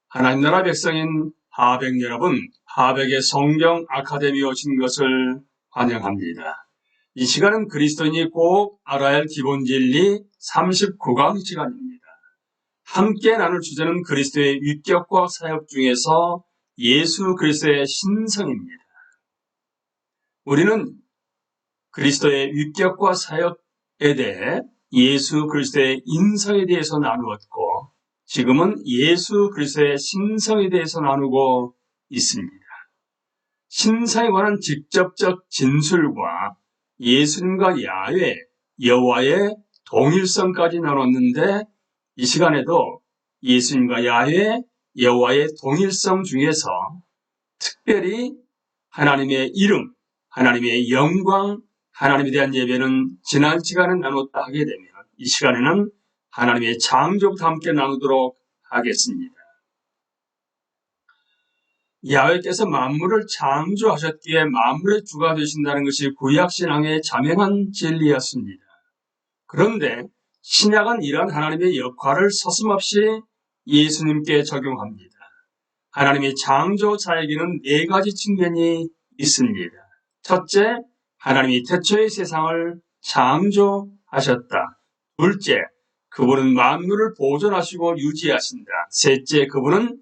하나님 나라 백성인 하백 여러분, 하백의 성경 아카데미에 오신 것을 환영합니다. 이 시간은 그리스도인이 꼭 알아야 할 기본 진리 39강 시간입니다. 함께 나눌 주제는 그리스도의 위격과 사역 중에서 예수 그리스도의 신성입니다. 우리는 그리스도의 위격과 사역에 대해 예수 그리스도의 인성에 대해서 나누었고, 지금은 예수 그리스도의 신성에 대해서 나누고 있습니다. 신성에 관한 직접적 진술과 예수님과 야훼, 여호와의 동일성까지 나눴는데, 이 시간에도 예수님과 야훼, 여호와의 동일성 중에서 특별히 하나님의 이름, 하나님의 영광, 하나님에 대한 예배는 지난 시간에 나눴다 하게 되면 이 시간에는 하나님의 창조부터 함께 나누도록 하겠습니다. 야훼께서 만물을 창조하셨기에 만물의 주가 되신다는 것이 구약신앙의 자명한 진리였습니다. 그런데 신약은 이러한 하나님의 역할을 서슴없이 예수님께 적용합니다. 하나님의 창조자에게는 4가지 측면이 있습니다. 첫째, 하나님이 태초의 세상을 창조하셨다. 둘째, 그분은 만물을 보존하시고 유지하신다. 셋째, 그분은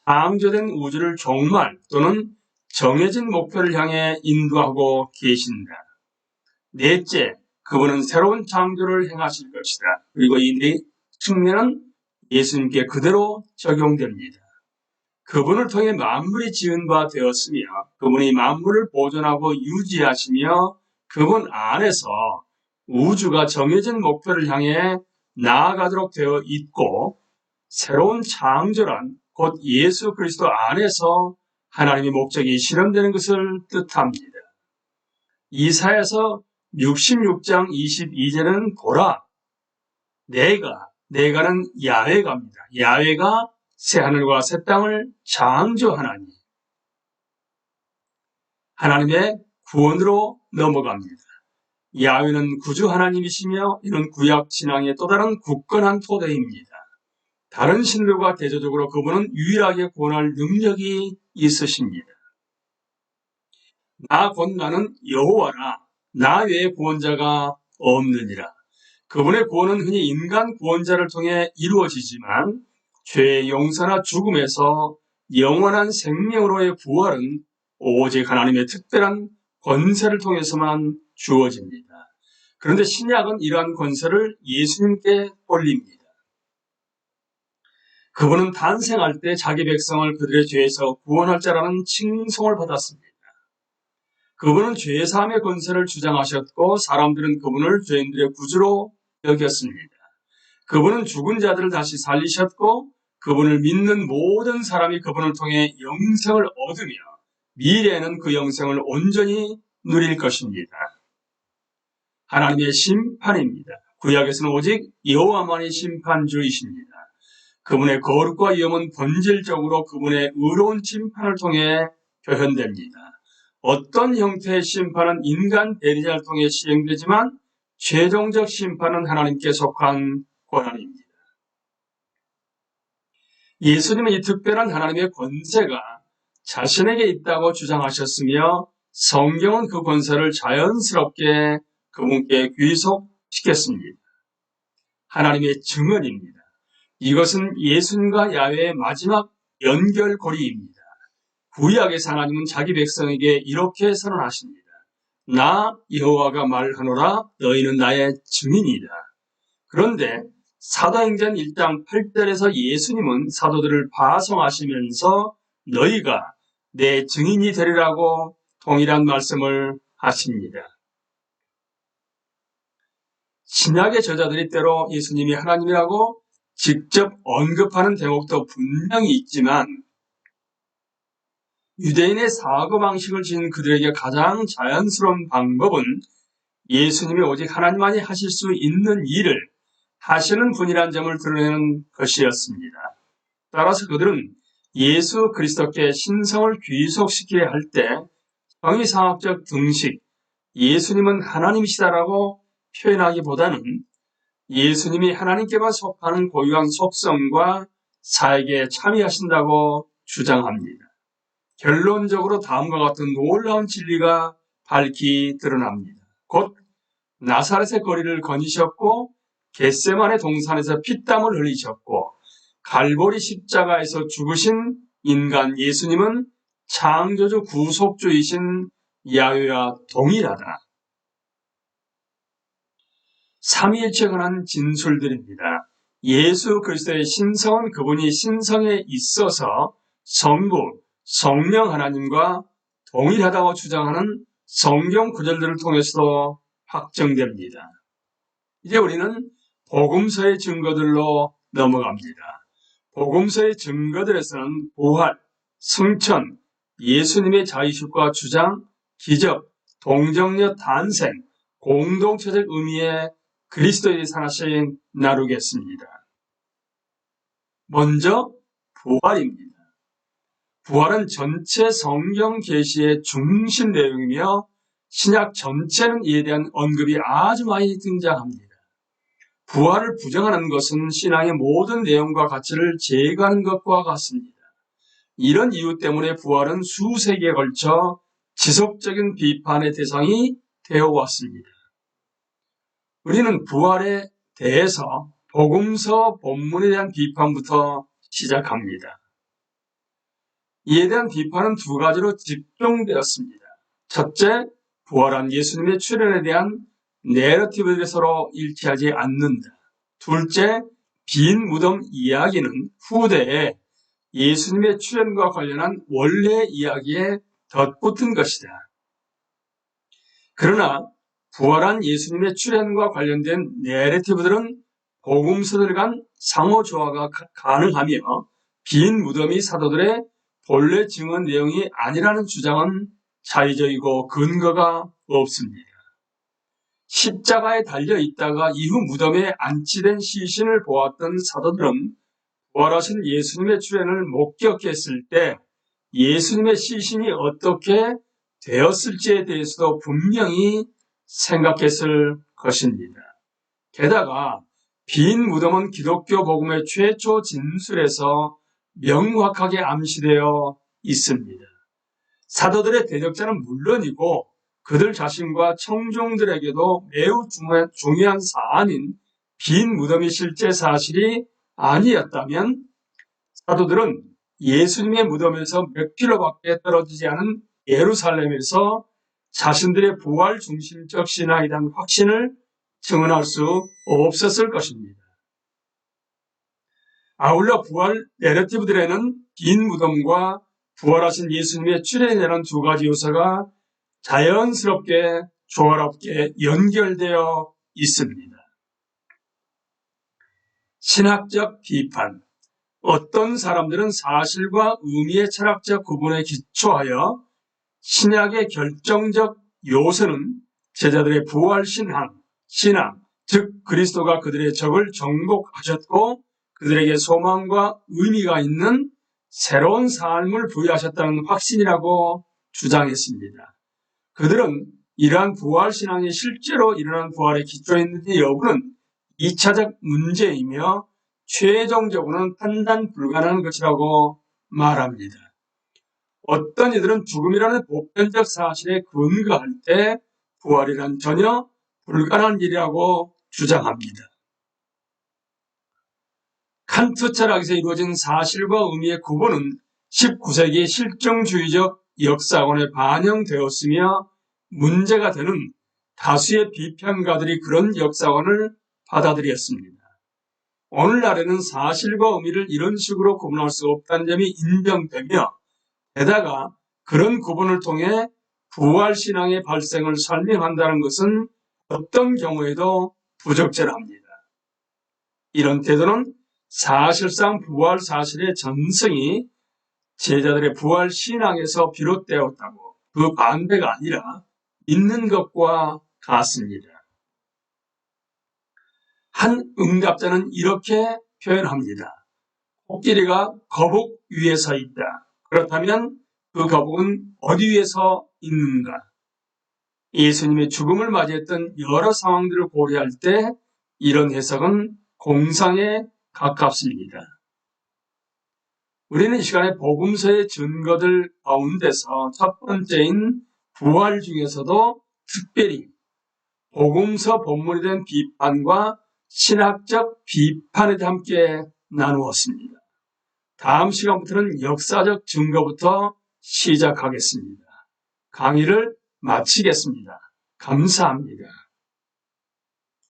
창조된 우주를 종말 또는 정해진 목표를 향해 인도하고 계신다. 넷째, 그분은 새로운 창조를 행하실 것이다. 그리고 이 측면은 예수님께 그대로 적용됩니다. 그분을 통해 만물이 지은 바 되었으며 그분이 만물을 보존하고 유지하시며 그분 안에서 우주가 정해진 목표를 향해 나아가도록 되어 있고, 새로운 창조란 곧 예수 그리스도 안에서 하나님의 목적이 실현되는 것을 뜻합니다. 이사야서 66장 22절은 보라, 내가는 야훼가입니다. 야훼가 새하늘과 새 땅을 창조하나니. 하나님의 구원으로 넘어갑니다. 야훼는 구주 하나님이시며 이는 구약 신앙의 또 다른 굳건한 토대입니다. 다른 신들과 대조적으로 그분은 유일하게 구원할 능력이 있으십니다. 나 곧 나는 여호와라, 나 외에 구원자가 없느니라. 그분의 구원은 흔히 인간 구원자를 통해 이루어지지만 죄의 용서나 죽음에서 영원한 생명으로의 부활은 오직 하나님의 특별한 권세를 통해서만 주어집니다. 그런데 신약은 이러한 권세를 예수님께 올립니다. 그분은 탄생할 때 자기 백성을 그들의 죄에서 구원할 자라는 칭송을 받았습니다. 그분은 죄사함의 권세를 주장하셨고 사람들은 그분을 죄인들의 구주로 여겼습니다. 그분은 죽은 자들을 다시 살리셨고 그분을 믿는 모든 사람이 그분을 통해 영생을 얻으며 미래에는 그 영생을 온전히 누릴 것입니다. 하나님의 심판입니다. 구약에서는 오직 여호와만이 심판주이십니다. 그분의 거룩과 위엄은 본질적으로 그분의 의로운 심판을 통해 표현됩니다. 어떤 형태의 심판은 인간 대리자를 통해 시행되지만 최종적 심판은 하나님께 속한 권한입니다. 예수님은 이 특별한 하나님의 권세가 자신에게 있다고 주장하셨으며 성경은 그 권세를 자연스럽게 그분께 귀속시켰습니다. 하나님의 증언입니다. 이것은 예수님과 야훼의 마지막 연결고리입니다. 구약에서 하나님은 자기 백성에게 이렇게 선언하십니다. 나 여호와가 말하노라, 너희는 나의 증인이다. 그런데 사도행전 1장 8절에서 예수님은 사도들을 파송하시면서 너희가 내 증인이 되리라고 동일한 말씀을 하십니다. 신약의 저자들이 때로 예수님이 하나님이라고 직접 언급하는 대목도 분명히 있지만 유대인의 사고방식을 지닌 그들에게 가장 자연스러운 방법은 예수님이 오직 하나님만이 하실 수 있는 일을 하시는 분이라는 점을 드러내는 것이었습니다. 따라서 그들은 예수 그리스도께 신성을 귀속시켜야 할 때 정의상학적 등식, 예수님은 하나님이시다라고 표현하기보다는 예수님이 하나님께만 속하는 고유한 속성과 사역에 참여하신다고 주장합니다. 결론적으로 다음과 같은 놀라운 진리가 밝히 드러납니다. 곧 나사렛의 거리를 거니셨고 겟세마네 동산에서 피땀을 흘리셨고 갈보리 십자가에서 죽으신 인간 예수님은 창조주 구속주이신 야훼와 동일하다. 삼위일체에 관한 진술들입니다. 예수 그리스도의 신성은 그분이 신성에 있어서 성부, 성령 하나님과 동일하다고 주장하는 성경 구절들을 통해서도 확정됩니다. 이제 우리는 복음서의 증거들로 넘어갑니다. 복음서의 증거들에서는 부활, 승천, 예수님의 자의식과 주장, 기적, 동정녀 탄생, 공동체적 의미의 그리스도의 하나씩 나누겠습니다. 먼저 부활입니다. 부활은 전체 성경 계시의 중심 내용이며 신약 전체는 이에 대한 언급이 아주 많이 등장합니다. 부활을 부정하는 것은 신앙의 모든 내용과 가치를 제거하는 것과 같습니다. 이런 이유 때문에 부활은 수세기에 걸쳐 지속적인 비판의 대상이 되어 왔습니다. 우리는 부활에 대해서 복음서 본문에 대한 비판부터 시작합니다. 이에 대한 비판은 두 가지로 집중되었습니다. 첫째, 부활한 예수님의 출현에 대한 내러티브들이 서로 일치하지 않는다. 둘째, 빈 무덤 이야기는 후대에 예수님의 출현과 관련한 원래 이야기에 덧붙은 것이다. 그러나 부활한 예수님의 출현과 관련된 내러티브들은 복음서들 간 상호조화가 가능하며 빈 무덤이 사도들의 본래 증언 내용이 아니라는 주장은 자의적이고 근거가 없습니다. 십자가에 달려 있다가 이후 무덤에 안치된 시신을 보았던 사도들은 부활하신 예수님의 출현을 목격했을 때 예수님의 시신이 어떻게 되었을지에 대해서도 분명히 생각했을 것입니다. 게다가 빈 무덤은 기독교 복음의 최초 진술에서 명확하게 암시되어 있습니다. 사도들의 대적자는 물론이고 그들 자신과 청중들에게도 매우 중요한 사안인 빈 무덤이 실제 사실이 아니었다면 사도들은 예수님의 무덤에서 몇 킬로밖에 떨어지지 않은 예루살렘에서 자신들의 부활 중심적 신앙에 대한 확신을 증언할 수 없었을 것입니다. 아울러 부활 내러티브들에는 빈 무덤과 부활하신 예수님의 출현이라는 두 가지 요소가 자연스럽게 조화롭게 연결되어 있습니다. 신학적 비판. 어떤 사람들은 사실과 의미의 철학적 구분에 기초하여 신약의 결정적 요소는 제자들의 부활 신앙, 즉 그리스도가 그들의 적을 정복하셨고 그들에게 소망과 의미가 있는 새로운 삶을 부여하셨다는 확신이라고 주장했습니다. 그들은 이러한 부활 신앙이 실제로 일어난 부활에 기초했는지 여부는 2차적 문제이며 최종적으로는 판단 불가능한 것이라고 말합니다. 어떤 이들은 죽음이라는 보편적 사실에 근거할 때 부활이란 전혀 불가능한 일이라고 주장합니다. 칸트 철학에서 이루어진 사실과 의미의 구분은 19세기 실증주의적 역사관에 반영되었으며 문제가 되는 다수의 비평가들이 그런 역사관을 받아들였습니다. 오늘날에는 사실과 의미를 이런 식으로 구분할 수 없다는 점이 인정되며 게다가 그런 구분을 통해 부활신앙의 발생을 설명한다는 것은 어떤 경우에도 부적절합니다. 이런 태도는 사실상 부활 사실의 전승이 제자들의 부활 신앙에서 비롯되었다고 그 반대가 아니라 있는 것과 같습니다. 한 응답자는 이렇게 표현합니다. 코끼리가 거북 위에 서 있다. 그렇다면 그 거북은 어디 위에 서 있는가? 예수님의 죽음을 맞이했던 여러 상황들을 고려할 때 이런 해석은 공상에 가깝습니다. 우리는 이 시간에 복음서의 증거들 가운데서 첫 번째인 부활 중에서도 특별히 복음서 본문에 대한 비판과 신학적 비판에 대해 함께 나누었습니다. 다음 시간부터는 역사적 증거부터 시작하겠습니다. 강의를 마치겠습니다. 감사합니다.